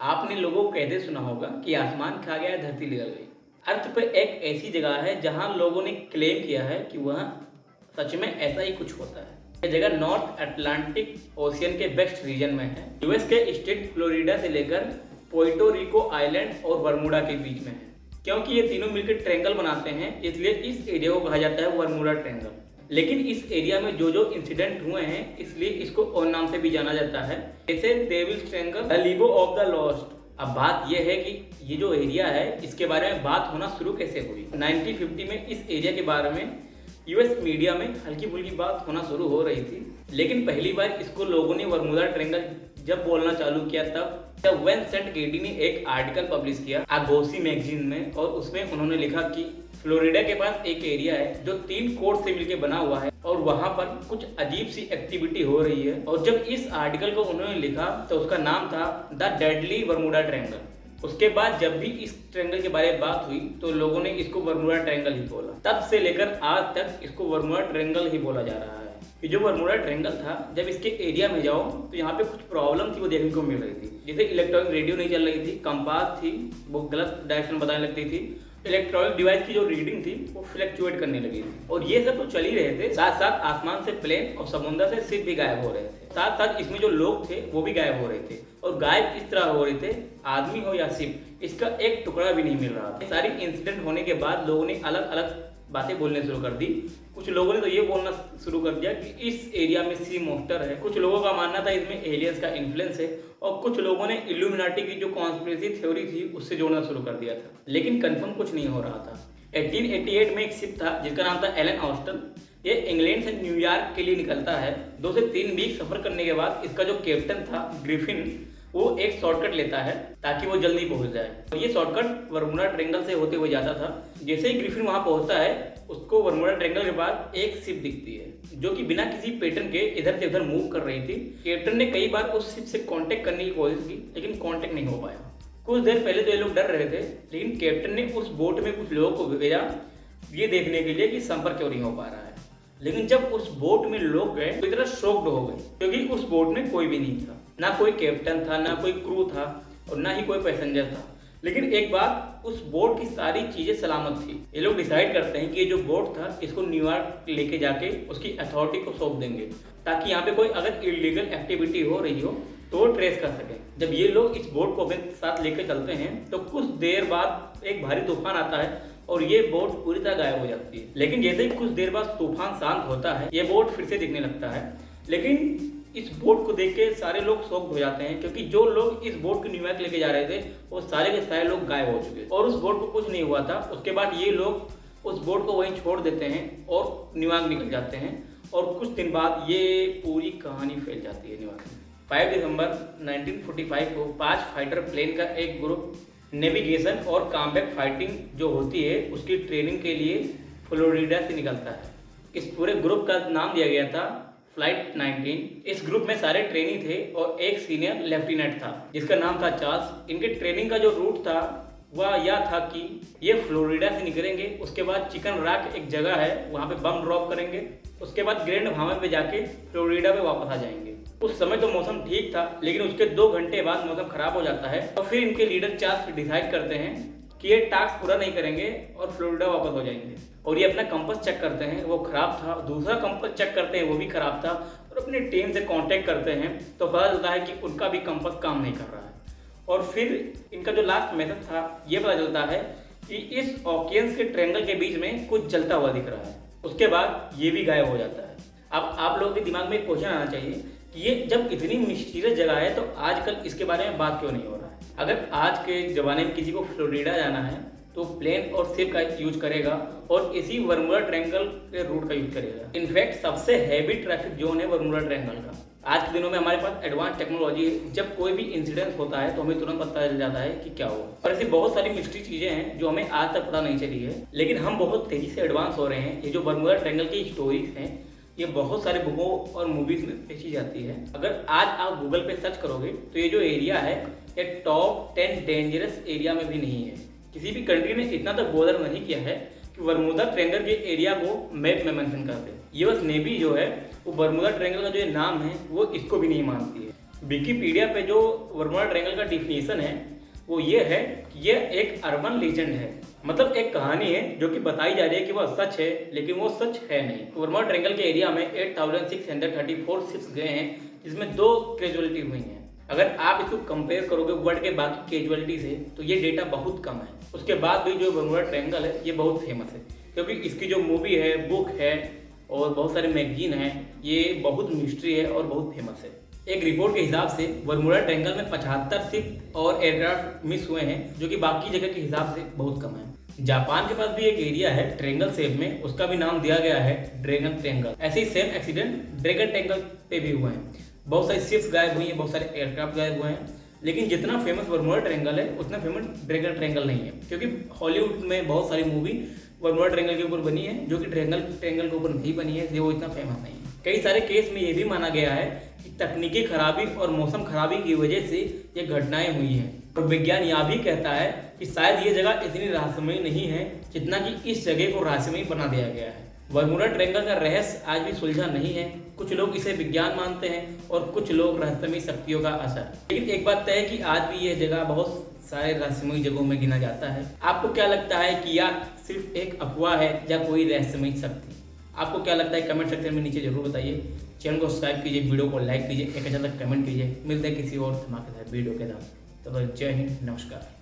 आपने लोगों को कहते सुना होगा कि आसमान खा गया धरती निगल गई। अर्थ पे एक ऐसी जगह है जहां लोगों ने क्लेम किया है कि वह सच में ऐसा ही कुछ होता है। यह जगह नॉर्थ अटलांटिक ओशियन के वेस्ट रीजन में है। यूएस के स्टेट फ्लोरिडा से लेकर पोर्टो रिको आइलैंड और बरमूडा के बीच में है। क्योंकि ये तीनों मिलकर ट्रायंगल बनाते हैं, इसलिए इस एरिया को कहा जाता है बरमूडा ट्रायंगल। लेकिन इस एरिया में जो इंसिडेंट हुए हैं, इसलिए इसको और नाम से भी जाना जाता है, जैसे डेविल्स ट्रायंगल, द लिबो ऑफ द लॉस्ट। अब बात यह है कि ये जो एरिया है, इसके बारे में बात होना शुरू कैसे हुई। 1950 में इस एरिया के बारे में यूएस मीडिया में हल्की फुल्की बात होना शुरू हो रही थी, लेकिन पहली बार इसको लोगों ने बरमूडा ट्रायंगल जब बोलना चालू किया तब विंसेंट गेडी ने एक आर्टिकल पब्लिश किया आगोसी मैगजीन में, और उसमें उन्होंने लिखा कि फ्लोरिडा के पास एक एरिया है जो 3 कोर्ट से मिलकर बना हुआ है और वहां पर कुछ अजीब सी एक्टिविटी हो रही है। और जब इस आर्टिकल को उन्होंने लिखा तो उसका नाम था द डेडली बरमूडा ट्रायंगल। उसके बाद जब भी इस ट्रायंगल के बारे में बात हुई तो लोगों ने इसको बरमूडा ट्रायंगल ही बोला। तब से लेकर आज तक इसको बरमूडा ट्रायंगल ही बोला जा रहा है। ये जो बरमूडा ट्रायंगल था, जब इसके एरिया में जाओ तो यहाँ पे कुछ प्रॉब्लम थी वो देखने को मिल रही थी। जैसे इलेक्ट्रॉनिक रेडियो नहीं चल रही थी, कंपास थी वो गलत डायरेक्शन बताने लगती थी, इलेक्ट्रॉनिक डिवाइस की जो रीडिंग थी वो फ्लक्चुएट करने लगी थी। और ये सब तो चल ही रहे थे, साथ साथ आसमान से प्लेन और समुद्र से शिप भी गायब हो रहे थे। साथ साथ इसमें जो लोग थे वो भी गायब हो रहे थे, और गायब इस तरह हो रहे थे, आदमी हो या शिप, इसका एक टुकड़ा भी नहीं मिल रहा था। सारी इंसिडेंट होने के बाद लोगों ने अलग अलग बातें बोलने शुरू कर दी। कुछ लोगों ने तो ये बोलना शुरू कर दिया कि इस एरिया में सी मॉन्स्टर है। कुछ लोगों का मानना था इसमें एलियंस का इन्फ्लुएंस है, और कुछ लोगों ने इल्यूमिनाटी की जो कॉन्स्पिरेसी थ्योरी थी उससे जोड़ना शुरू कर दिया था, लेकिन कंफर्म कुछ नहीं हो रहा था। 1888 में एक शिप था जिसका नाम था एलन ऑस्टन। ये इंग्लैंड से न्यूयॉर्क के लिए निकलता है। 2 से 3 वीक सफर करने के बाद इसका जो कैप्टन था ग्रिफिन, वो एक शॉर्टकट लेता है ताकि वो जल्दी पहुंच जाए। तो ये शॉर्टकट बरमूडा ट्रायंगल से होते हुए जाता था। जैसे ही ग्रिफिन वहां पहुंचता है, उसको बरमूडा ट्रायंगल के बाद एक शिप दिखती है जो कि बिना किसी पैटर्न के इधर से उधर मूव कर रही थी। कैप्टन ने कई बार उस शिप से कांटेक्ट करने की कोशिश की, लेकिन कांटेक्ट नहीं हो पाया। कुछ देर पहले तो ये लोग डर रहे थे, लेकिन कैप्टन ने उस बोट में कुछ लोगों को भेजा ये देखने के लिए कि संपर्क क्यों नहीं हो पा रहा है। लेकिन जब उस बोट में लोग गए तो इतना शॉक्ड हो गए, क्योंकि उस बोट में कोई भी नहीं था, ना कोई कैप्टन था, ना कोई क्रू था, और ना ही कोई पैसेंजर था। लेकिन एक बात, उस बोट की सारी चीजें सलामत थी। ये लोग डिसाइड करते हैं कि ये जो बोट था इसको न्यूयॉर्क लेके जाके उसकी अथॉरिटी को सौंप देंगे, ताकि यहाँ पे कोई अगर इलीगल एक्टिविटी हो रही हो तो वो ट्रेस कर सके। जब ये लोग इस बोट को अपने साथ लेकर चलते हैं तो कुछ देर बाद एक भारी तूफान आता है और ये बोट पूरी तरह गायब हो जाती है। लेकिन जैसे ही कुछ देर बाद तूफान शांत होता है, ये बोट फिर से दिखने लगता है। लेकिन इस बोट को देख के सारे लोग शॉक्ड हो जाते हैं, क्योंकि जो लोग इस बोट को न्यूयॉर्क लेके जा रहे थे वो सारे के सारे लोग गायब हो चुके और उस बोट को कुछ नहीं हुआ था। उसके बाद ये लोग उस बोट को वहीं छोड़ देते हैं और न्यूयॉर्क निकल जाते हैं, और कुछ दिन बाद ये पूरी कहानी फैल जाती है न्यूयॉर्क में। 5 दिसंबर 1945 को 5 फाइटर प्लेन का एक ग्रुप नेविगेशन और कॉम्बैट फाइटिंग जो होती है उसकी ट्रेनिंग के लिए फ्लोरिडा से निकलता है। इस पूरे ग्रुप का नाम दिया गया था फ्लाइट 19। इस ग्रुप में सारे ट्रेनी थे और एक सीनियर लेफ्टिनेंट था जिसका नाम था चार्ल्स। इनके ट्रेनिंग का जो रूट था वह यह था कि ये फ्लोरिडा से निकलेंगे, उसके बाद चिकन रॉक एक जगह है वहाँ पे बम ड्रॉप करेंगे, उसके बाद ग्रैंड भावे पे जाके फ्लोरिडा पे वापस आ जाएंगे। उस समय तो मौसम ठीक था, लेकिन उसके 2 घंटे बाद मौसम खराब हो जाता है। तो फिर इनके लीडर चार्ल्स डिसाइड करते हैं कि ये टास्क पूरा नहीं करेंगे और फ्लोरिडा वापस हो जाएंगे। और ये अपना कंपास चेक करते हैं, वो खराब था। दूसरा कंपास चेक करते हैं, वो भी खराब था। और अपनी टीम से कांटेक्ट करते हैं तो पता चलता है कि उनका भी कंपास काम नहीं कर रहा है। और फिर इनका जो लास्ट मेथड था, ये पता चलता है कि इस ओशियंस के ट्रायंगल के बीच में कुछ जलता हुआ दिख रहा है। उसके बाद ये भी गायब हो जाता है। अब आप लोगों के दिमाग में एक क्वेश्चन आना चाहिए कि ये जब इतनी मिस्टीरियस जगह है तो आजकल इसके बारे में बात क्यों नहीं हो रहा है। अगर आज के ज़माने में किसी को फ्लोरिडा जाना है तो प्लेन और शिप का यूज करेगा और इसी बरमूडा ट्रायंगल के रूट का यूज करेगा। इनफैक्ट सबसे हैवी ट्रैफिक जोन है बरमूडा ट्रायंगल का। आज के दिनों में हमारे पास एडवांस टेक्नोलॉजी है, जब कोई भी इंसिडेंस होता है तो हमें तुरंत पता चल जाता है कि क्या हुआ। और ऐसी बहुत सारी मिस्ट्री चीजें हैं जो हमें आज तक पता नहीं चली है, लेकिन हम बहुत तेजी से एडवांस हो रहे हैं। ये जो बरमूडा ट्रायंगल की स्टोरीज हैं, ये बहुत सारे बुकों और मूवीज में पेशी जाती है। अगर आज आप गूगल पे सर्च करोगे तो ये जो एरिया है ये टॉप 10 डेंजरस एरिया में भी नहीं है। किसी भी कंट्री ने इतना तक बॉदर नहीं किया है कि बरमूडा ट्रायंगल के एरिया को मैप में मेंशन कर दे। यूएस नेवी जो है वो बरमूडा ट्रायंगल का जो नाम है वो इसको भी नहीं मानती है। विकिपीडिया पे जो वर्मुडा ट्रायंगल का डिफिनेशन है वो ये है कि ये एक अर्बन लीजेंड है, मतलब एक कहानी है जो कि बताई जा रही है कि वह सच है, लेकिन वो सच है नहीं। वर्मुडा ट्रायंगल के एरिया में 8634 शिप्स गए हैं, जिसमें 2 कैजुअलिटी हुई हैं। अगर आप इसको कंपेयर करोगे वर्ल्ड के बाकी कैजुअलिटी से तो ये डेटा बहुत कम है। उसके बाद भी जो वर्मुडा ट्रायंगल है ये बहुत फेमस है, क्योंकि इसकी जो मूवी है, बुक है और बहुत सारे मैगजीन हैं, ये बहुत मिस्ट्री है और बहुत फेमस है। एक रिपोर्ट के हिसाब से वर्मुडा ट्रायंगल में 75 शिप और एयरक्राफ्ट मिस हुए हैं, जो कि बाकी जगह के हिसाब से बहुत कम है। जापान के पास भी एक एरिया है ट्रायंगल शेप में, उसका भी नाम दिया गया है ड्रैगन ट्रायंगल। ऐसे ही सेम एक्सीडेंट ड्रैगन ट्रायंगल पे भी हुए हैं। बहुत सारी शिप्स गायब हुई हैं, बहुत सारे एयरक्राफ्ट गायब हुए हैं, लेकिन जितना फेमस वर्मुडा ट्रायंगल है उतना फेमस ड्रैगन ट्रायंगल नहीं है, क्योंकि हॉलीवुड में बहुत सारी मूवी वर्मुडा ट्रायंगल के ऊपर बनी है जो कि ड्रैगन ट्रायंगल के ऊपर नहीं बनी है, इसलिए वो इतना फेमस नहीं है। कई सारे केस में ये भी माना गया है कि तकनीकी खराबी और मौसम खराबी की वजह से ये घटनाएं हुई हैं, और विज्ञान यह भी कहता है कि शायद ये जगह इतनी रहस्यमयी नहीं है जितना कि इस जगह को रहस्यमयी बना दिया गया है। वर्मुडा ट्रायंगल का रहस्य आज भी सुलझा नहीं है। कुछ लोग इसे विज्ञान मानते हैं और कुछ लोग रहस्यमयी शक्तियों का असर। लेकिन एक बात तय है कि आज भी यह जगह बहुत सारे रहस्यमयी जगहों में गिना जाता है। आपको क्या लगता है कि यह सिर्फ एक अफवाह है या कोई रहस्यमयी शक्ति? आपको क्या लगता है कमेंट सेक्शन में नीचे जरूर बताइए। चैनल को सब्सक्राइब कीजिए, वीडियो को लाइक कीजिए, एक अच्छा तक कमेंट कीजिए। मिलते हैं किसी और धमाकेदार वीडियो के साथ। तो जय हिंद, नमस्कार।